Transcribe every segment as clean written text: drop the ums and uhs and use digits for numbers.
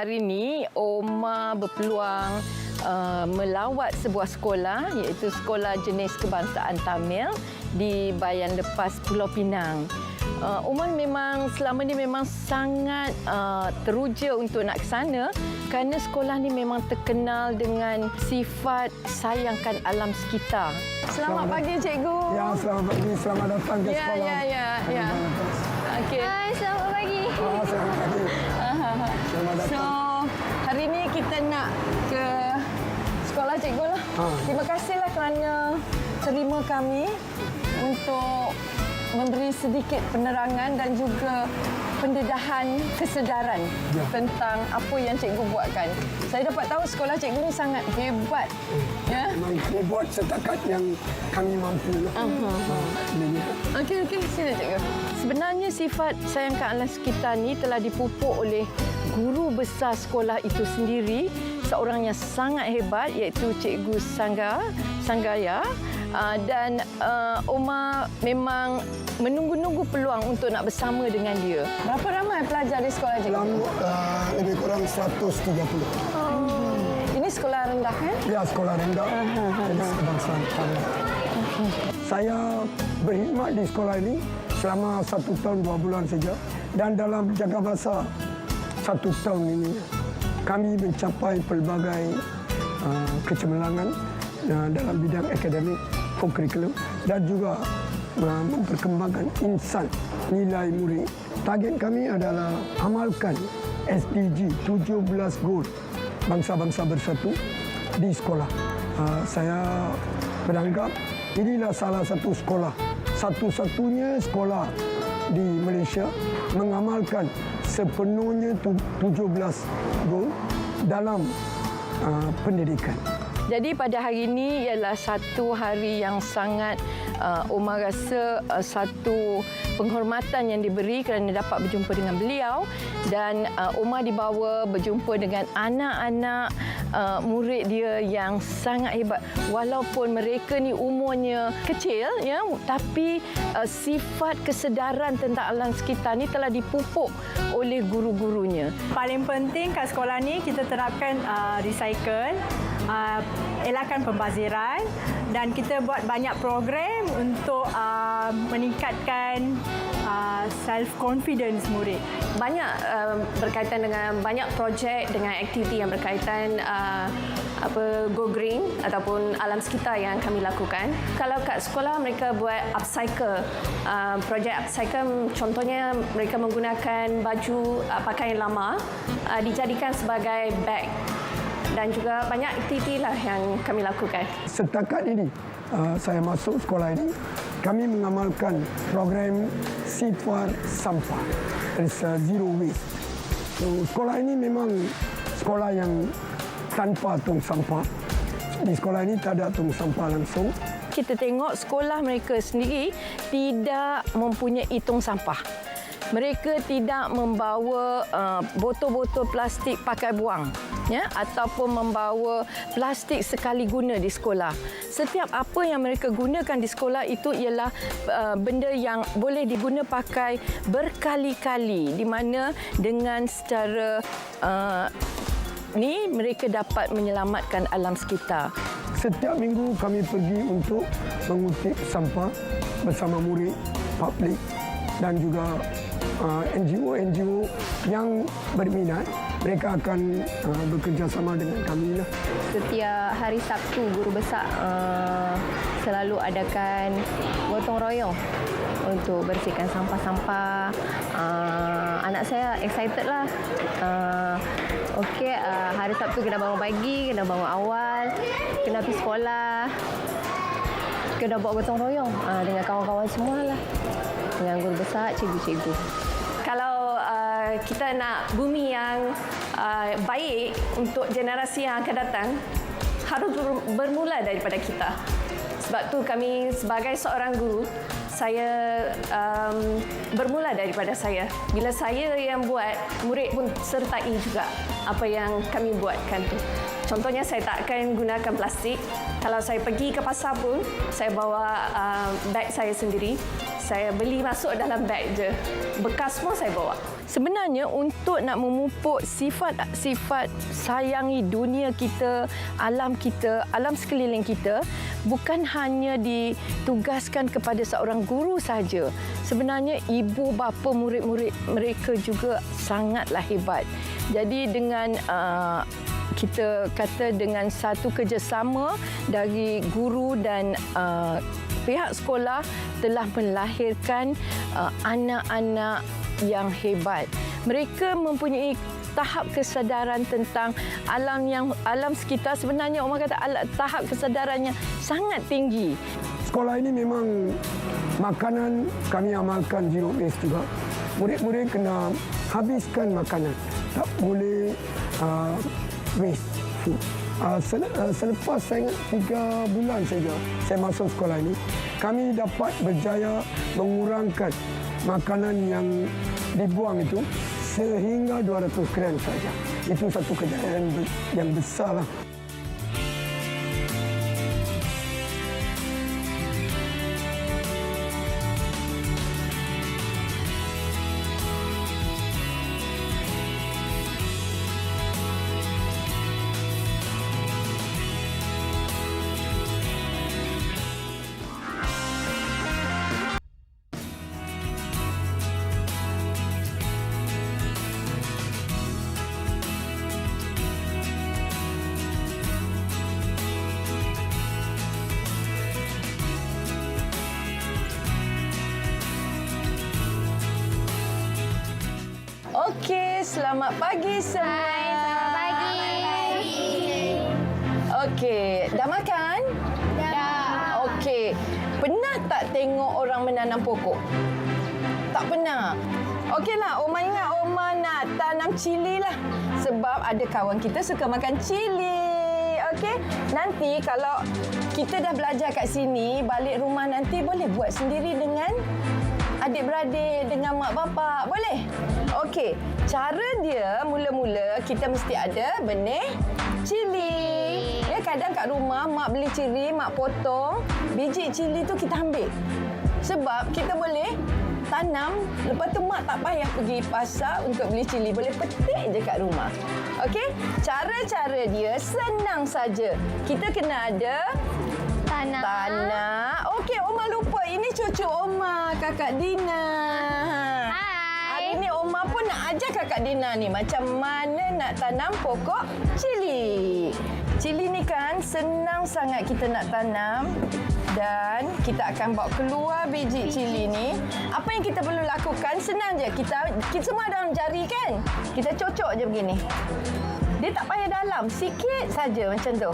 hari ini Oma berpeluang melawat sebuah sekolah, iaitu Sekolah Jenis Kebangsaan Tamil di Bayan Lepas, Pulau Pinang. Oma memang selama ni memang sangat teruja untuk nak ke sana kerana sekolah ni memang terkenal dengan sifat sayangkan alam sekitar. Selamat pagi, Cikgu. Ya, selamat pagi. Selamat datang ke sekolah. Ya. Okey. Hai, selamat pagi. Selamat pagi. Selamat datang. So, hari ni kita nak ke sekolah cikgu lah. Terima kasihlah kerana terima kami untuk memberi sedikit penerangan dan juga pendedahan kesedaran tentang apa yang cikgu buatkan. Saya dapat tahu sekolah cikgu ni sangat hebat. Ya. Memang hebat setakat yang kami mampu. Okey, sila cikgu. Sebenarnya sifat sayangkan alam sekitar ni telah dipupuk oleh guru besar sekolah itu sendiri, seorang yang sangat hebat iaitu Cikgu Sanggaya. Dan Oma memang menunggu-nunggu peluang untuk nak bersama dengan dia. Berapa ramai pelajar di sekolah cikgu? Lebih kurang 130. Ini sekolah rendah kan? Ya, sekolah rendah. Jenis Kebangsaan Tamil. Saya berkhidmat di sekolah ini selama 1 tahun 2 bulan saja. Dan dalam jaga bahasa 1 tahun ini, kami mencapai pelbagai kecemerlangan dalam bidang akademik, kurikulum dan juga memperkembangkan insan nilai murid. Target kami adalah amalkan SDG 17 Goal Bangsa-Bangsa Bersatu di sekolah. Saya beranggap inilah salah satu sekolah, satu-satunya sekolah di Malaysia mengamalkan sepenuhnya 17 Goal dalam pendidikan. Jadi pada hari ini ialah satu hari yang sangat Oma rasa satu penghormatan yang diberi kerana dapat berjumpa dengan beliau, dan Oma dibawa berjumpa dengan anak-anak murid dia yang sangat hebat. Walaupun mereka ni umurnya kecil ya, tapi sifat kesedaran tentang alam sekitar ni telah dipupuk oleh guru-gurunya. Paling penting kat sekolah ni kita terapkan recycle, elakkan pembaziran, dan kita buat banyak program untuk meningkatkan self-confidence murid. Banyak berkaitan dengan banyak projek dengan aktiviti yang berkaitan Go Green ataupun alam sekitar yang kami lakukan. Kalau kat sekolah mereka buat upcycle, projek upcycle contohnya mereka menggunakan baju pakaian lama dijadikan sebagai beg, dan juga banyak aktiviti lah yang kami lakukan. Setakat ini saya masuk sekolah ini, kami mengamalkan program Sifar Sampah, Zero Waste. So, sekolah ini memang sekolah yang tanpa tong sampah. Di sekolah ini tak ada tong sampah langsung. Kita tengok sekolah mereka sendiri tidak mempunyai tong sampah. Mereka tidak membawa botol-botol plastik pakai buang, ya, ataupun membawa plastik sekali guna di sekolah. Setiap apa yang mereka gunakan di sekolah itu ialah benda yang boleh diguna pakai berkali-kali, di mana dengan secara ni mereka dapat menyelamatkan alam sekitar. Setiap minggu kami pergi untuk mengutip sampah bersama murid, publik dan juga NGO yang berminat. Mereka akan bekerjasama dengan kami lah. Setiap hari Sabtu, guru besar selalu adakan gotong royong untuk bersihkan sampah-sampah. Anak saya excited lah. Okey, hari Sabtu kena bangun pagi, kena bangun awal, kena pergi sekolah, kena buat gotong royong dengan kawan-kawan semua lah. Dengan guru besar, cikgu-cikgu. Kalau kita nak bumi yang baik untuk generasi yang akan datang, harus bermula daripada kita. Sebab tu kami sebagai seorang guru, saya bermula daripada saya. Bila saya yang buat, murid pun sertai juga apa yang kami buatkan tu. Contohnya saya tak akan gunakan plastik. Kalau saya pergi ke pasar pun, saya bawa beg saya sendiri. Saya beli masuk dalam beg je. Bekas pun saya bawa. Sebenarnya untuk nak memupuk sifat sayangi dunia kita, alam sekeliling kita, bukan hanya ditugaskan kepada seorang guru sahaja. Sebenarnya ibu bapa murid-murid mereka juga sangatlah hebat. Jadi dengan kita kata dengan satu kerjasama dari guru dan pihak sekolah telah melahirkan anak-anak yang hebat. Mereka mempunyai tahap kesedaran tentang alam sekitar. Sebenarnya orang kata tahap kesedarannya sangat tinggi. Sekolah ini memang makanan kami amalkan zero waste juga. Murid-murid kena habiskan makanan. Tak boleh waste food. Selepas saya ingat 3 bulan saja saya masuk sekolah ini, kami dapat berjaya mengurangkan makanan yang dibuang itu sehingga 200 gram saja. Itu satu kejayaan yang besarlah. Okey, selamat pagi semua. Hai, selamat pagi. Okey, dah makan? Dah. Okey. Pernah tak tengok orang menanam pokok? Tak pernah. Okeylah, Oma ingat Oma nak tanam cili lah. Sebab ada kawan kita suka makan cili. Okey, nanti kalau kita dah belajar kat sini, balik rumah nanti boleh buat sendiri dengan adik-beradik, dengan mak bapak. Boleh? Okey, cara dia mula-mula kita mesti ada benih cili. Ya, kadang kat rumah mak beli cili, mak potong, biji cili tu kita ambil. Sebab kita boleh tanam, lepas tu mak tak payah pergi pasar untuk beli cili, boleh petik je kat rumah. Okey, cara-cara dia senang saja. Kita kena ada tanah. Okey, Oma lupa. Ini cucu Oma, Kakak Dina. Hai. Hari ni Oma pun nak ajar Kakak Dina ni macam mana nak tanam pokok cili. Cili ni kan senang sangat kita nak tanam dan kita akan bawa keluar biji cili ni. Apa yang kita perlu lakukan senang je. Kita semua dalam jari kan? Kita cocok je begini. Dia tak payah dalam, sikit saja macam tu.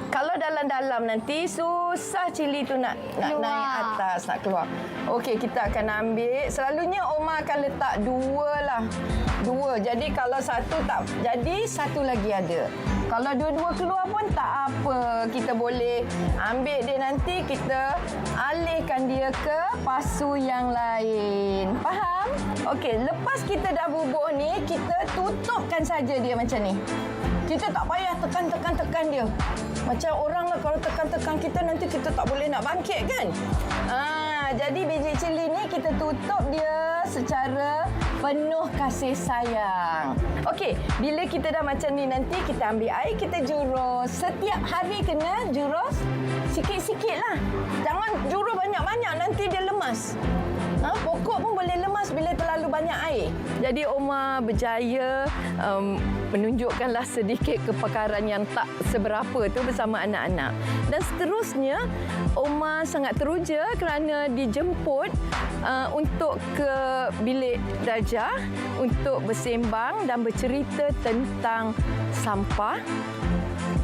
Kalau dalam-dalam nanti susah cili tu nak naik atas, nak keluar. Okey, kita akan ambil. Selalunya Oma akan letak 2 lah. 2. Jadi kalau satu tak jadi, satu lagi ada. Kalau 2-2 keluar pun tak apa. Kita boleh ambil dia nanti, kita alihkan dia ke pasu yang lain. Faham? Okey, lepas kita dah bubuh ni, kita tutupkan saja dia macam ni. Kita tak payah tekan dia. Macam orang lah kalau tekan kita, nanti kita tak boleh nak bangkit kan? Jadi biji cili ni kita tutup dia secara penuh kasih sayang. Okey, bila kita dah macam ni nanti kita ambil air, kita jurus. Setiap hari kena jurus sikit-sikit lah. Jangan jurus banyak-banyak, nanti dia lemas. Pokok pun boleh lemas bila terlalu banyak air. Jadi Oma berjaya menunjukkanlah sedikit kepakaran yang tak seberapa tu bersama anak-anak. Dan seterusnya, Oma sangat teruja kerana dijemput untuk ke bilik darjah untuk bersembang dan bercerita tentang sampah.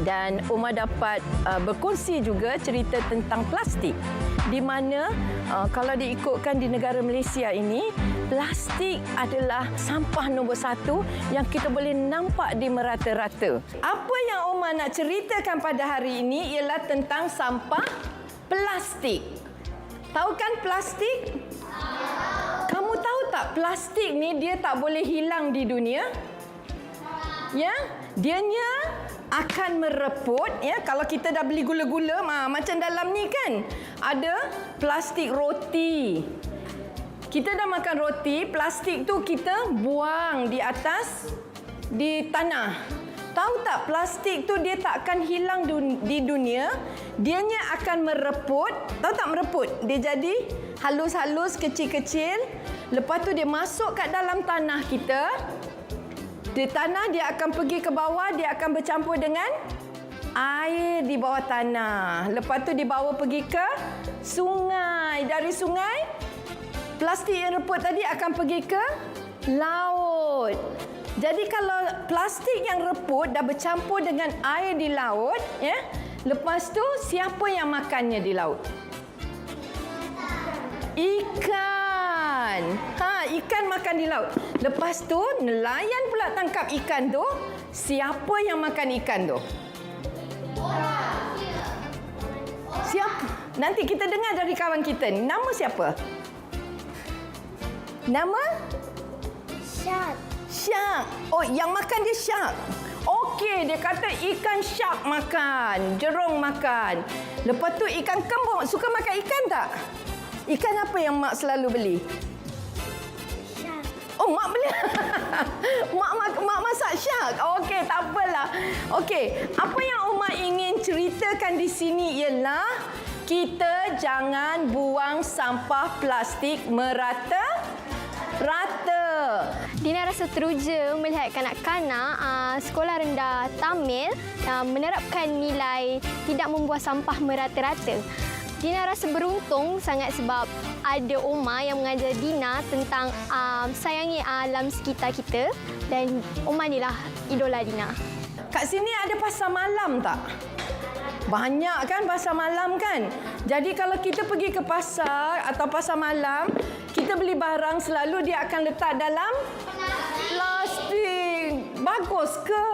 Dan Oma dapat berkongsi juga cerita tentang plastik, di mana kalau diikutkan di negara Malaysia ini, plastik adalah sampah nombor 1 yang kita boleh nampak di merata-rata. Apa yang Oma nak ceritakan pada hari ini ialah tentang sampah plastik. Tahu kan plastik? Kamu tahu tak plastik ni dia tak boleh hilang di dunia? Ya, dianya akan mereput, ya. Kalau kita dah beli gula-gula, macam dalam ni kan ada plastik roti. Kita dah makan roti, plastik tu kita buang di atas di tanah. Tahu tak, plastik tu dia tak akan hilang di dunia. Dianya akan mereput. Tahu tak mereput? Dia jadi halus-halus, kecil-kecil. Lepas tu dia masuk kat dalam tanah kita. Di tanah dia akan pergi ke bawah, dia akan bercampur dengan air di bawah tanah. Lepas tu dibawa pergi ke sungai. Dari sungai, plastik yang reput tadi akan pergi ke laut. Jadi kalau plastik yang reput dah bercampur dengan air di laut, ya, lepas tu siapa yang makannya di laut? Ikan. Ikan makan di laut. Lepas tu nelayan pula tangkap ikan tu. Siapa yang makan ikan tu? Siapa? Nanti kita dengar dari kawan kita ni. Nama siapa? Nama? Shark. Shark. Oh, yang makan dia shark. Okey, dia kata ikan shark makan, jerung makan. Lepas tu ikan kembung. Suka makan ikan tak? Ikan apa yang mak selalu beli? Shark. Oh, mak beli. mak masak shark. Okey, tak apalah. Okey, apa yang Umar ingin ceritakan di sini ialah kita jangan buang sampah plastik merata-rata. Dina rasa teruja melihat kanak-kanak sekolah rendah Tamil menerapkan nilai tidak membuang sampah merata-rata. Dina rasa beruntung sangat sebab ada Omar yang mengajar Dina tentang sayangi alam sekitar kita dan Omar inilah idola Dina. Kat sini ada pasar malam tak? Banyak kan pasar malam kan? Jadi kalau kita pergi ke pasar atau pasar malam, kita beli barang selalu dia akan letak dalam plastik. Bagus ke?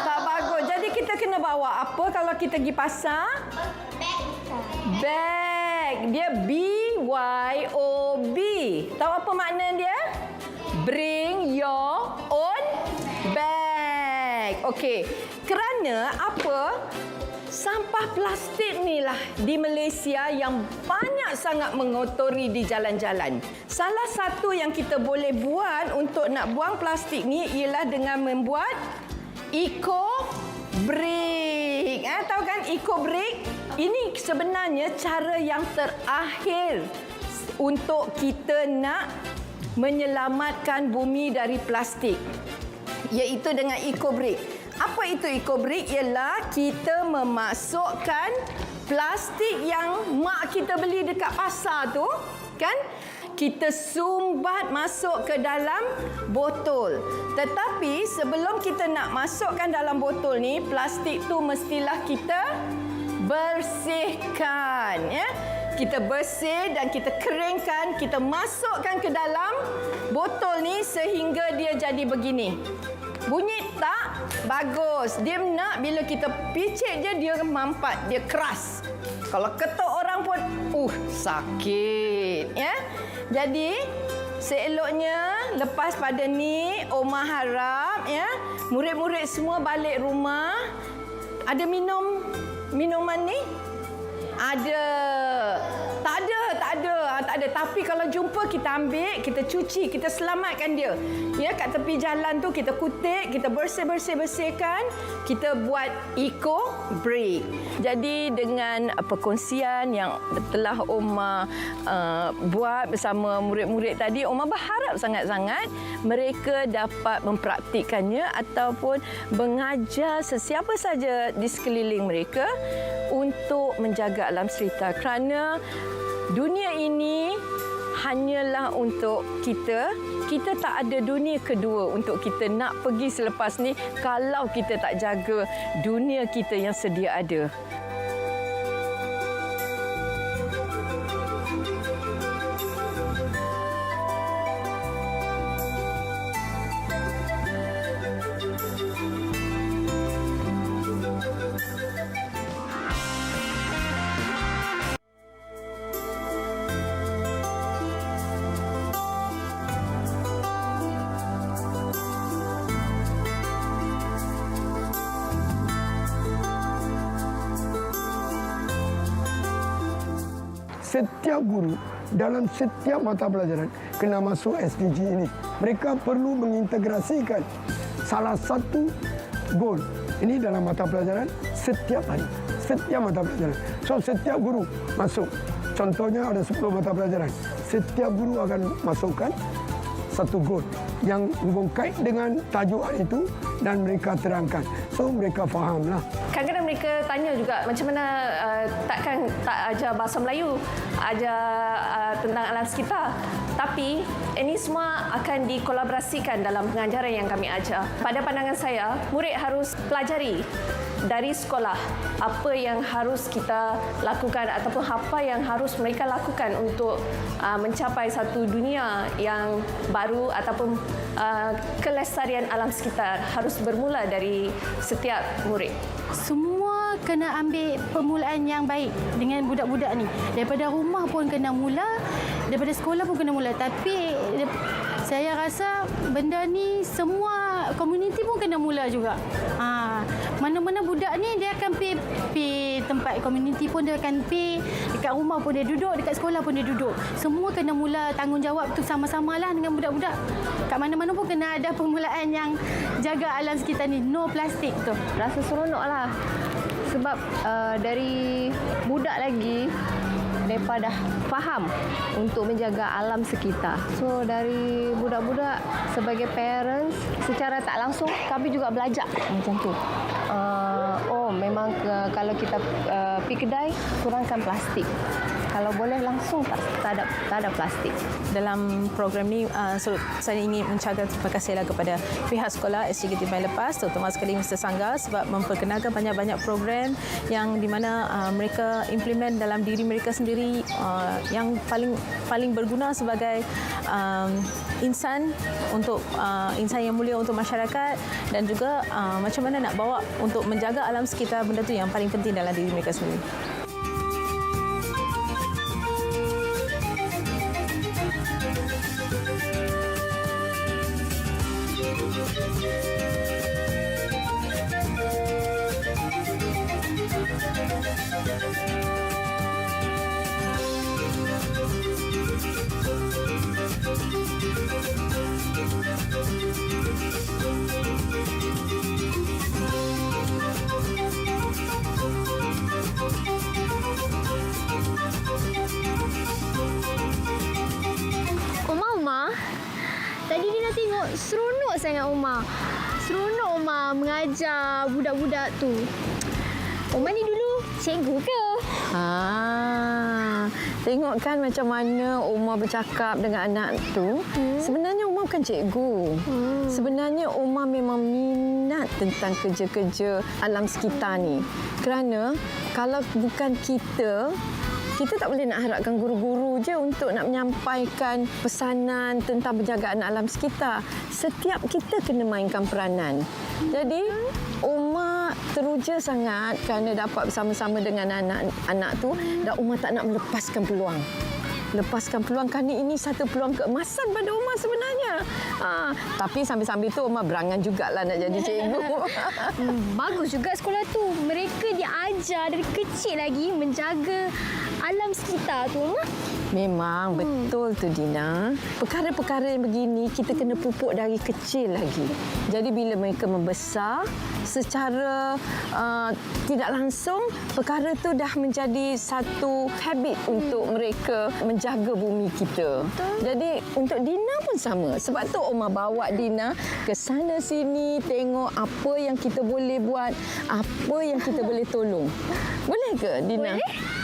Tak bagus. Jadi kita kena bawa apa kalau kita pergi pasar? Bag. Dia BYOB. Tahu apa makna dia? Bring your own bag. Okey. Kerana apa? Sampah plastik ni lah di Malaysia yang banyak sangat mengotori di jalan-jalan. Salah satu yang kita boleh buat untuk nak buang plastik ni ialah dengan membuat eco brick. Tahu kan eco brick? Ini sebenarnya cara yang terakhir untuk kita nak menyelamatkan bumi dari plastik, iaitu dengan eco brick. Apa itu eco brick? Ialah kita memasukkan plastik yang mak kita beli dekat pasar tu, kan? Kita sumbat masuk ke dalam botol. Tetapi sebelum kita nak masukkan dalam botol ni, plastik tu mestilah kita bersihkan, ya. Kita bersih dan kita keringkan, kita masukkan ke dalam botol ni sehingga dia jadi begini. Bunyi tak? Bagus. Dia nak bila kita picit je, dia mampat, dia keras. Kalau ketuk orang pun, sakit. Ya? Jadi, seeloknya lepas pada ni, Omar harap ya, murid-murid semua balik rumah. Ada minuman ni? Ada. Tak ada. Tapi kalau jumpa, kita ambil, kita cuci, kita selamatkan dia. Ya, kat tepi jalan tu kita kutip, kita bersihkan, kita buat eco brick. Jadi dengan perkongsian yang telah Omar buat bersama murid-murid tadi, Omar berharap sangat-sangat mereka dapat mempraktikkannya ataupun mengajar sesiapa saja di sekeliling mereka untuk menjaga alam sekitar, kerana dunia ini hanyalah untuk kita. Kita tak ada dunia kedua untuk kita nak pergi selepas ni kalau kita tak jaga dunia kita yang sedia ada. setiap guru dalam setiap mata pelajaran kena masuk SDG ini. Mereka perlu mengintegrasikan salah satu goal ini dalam mata pelajaran setiap hari. Setiap mata pelajaran. So, setiap guru masuk. Contohnya ada 10 mata pelajaran. Setiap guru akan masukkan satu goal yang berkait dengan tajuk hari itu dan mereka terangkan. So, mereka fahamlah. Kadang-kadang mereka tanya juga macam mana tak ajar bahasa Melayu, ajar tentang alam sekitar. Tapi ini semua akan dikolaborasikan dalam pengajaran yang kami ajar. Pada pandangan saya, murid harus pelajari dari sekolah apa yang harus kita lakukan ataupun apa yang harus mereka lakukan untuk mencapai satu dunia yang baru ataupun kelestarian alam sekitar harus bermula dari setiap murid. Semua kena ambil permulaan yang baik dengan budak-budak ni. Daripada rumah pun kena mula, daripada sekolah pun kena mula. Tapi saya rasa benda ni semua komuniti pun kena mula juga. Mana-mana budak ni dia akan pergi tempat komuniti pun dia akan pergi, dekat rumah pun dia duduk, dekat sekolah pun dia duduk. Semua kena mula tanggungjawab tu sama-samalah dengan budak-budak. Kat mana-mana pun kena ada permulaan yang jaga alam sekitar ni, no plastik tu. Rasa seronok lah. Sebab dari budak lagi, mereka dah faham untuk menjaga alam sekitar. So dari budak-budak sebagai parents, secara tak langsung kami juga belajar macam tu. Memang kalau kita pergi kedai, kurangkan plastik. Kalau boleh langsung tak ada plastik. Dalam program ni, saya ingin mengucapkan terima kasihlah kepada pihak sekolah SDG Timbai Lepas, terutama sekali Mr. Sangga sebab memperkenalkan banyak-banyak program yang di mana mereka implement dalam diri mereka sendiri yang paling berguna sebagai insan untuk insan yang mulia untuk masyarakat dan juga macam mana nak bawa untuk menjaga alam sekitar, benda tu yang paling penting dalam diri mereka sendiri. Oma, tadi Dina tengok seronok sangat Oma. Seronok Oma mengajar budak-budak tu. Oma ni dulu cikgu ke? Tengok kan macam mana Umar bercakap dengan anak tu. Sebenarnya Umar bukan cikgu. Sebenarnya Umar memang minat tentang kerja-kerja alam sekitar ni. Kerana kalau bukan kita tak boleh nak harapkan guru-guru je untuk nak menyampaikan pesanan tentang penjagaan alam sekitar. Setiap kita kena mainkan peranan. Jadi, Umar teruja sangat kerana dapat bersama-sama dengan anak-anak tu dan Umar tak nak melepaskan peluang. Lepaskan peluang kerana ini satu peluang keemasan pada Umar sebenarnya. Tapi sambil-sambil tu Umar berangan jugalah nak jadi cikgu. Bagus juga sekolah tu. Mereka diajar dari kecil lagi menjaga alam sekitar tu, Oma. Memang betul tu Dina. Perkara-perkara yang begini kita kena pupuk dari kecil lagi. Jadi bila mereka membesar secara tidak langsung, perkara tu dah menjadi satu habit untuk mereka menjaga bumi kita. Jadi untuk Dina pun sama. Sebab tu Oma bawa Dina ke sana sini tengok apa yang kita boleh buat, apa yang kita boleh tolong. Boleh ke Dina? Boleh.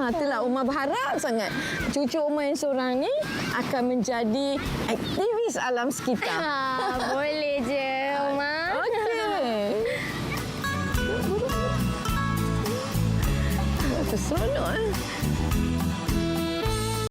Itulah Umar berharap sangat cucu Umar yang seorang ni akan menjadi aktivis alam sekitar. Boleh je, Oma. Okey. Seronok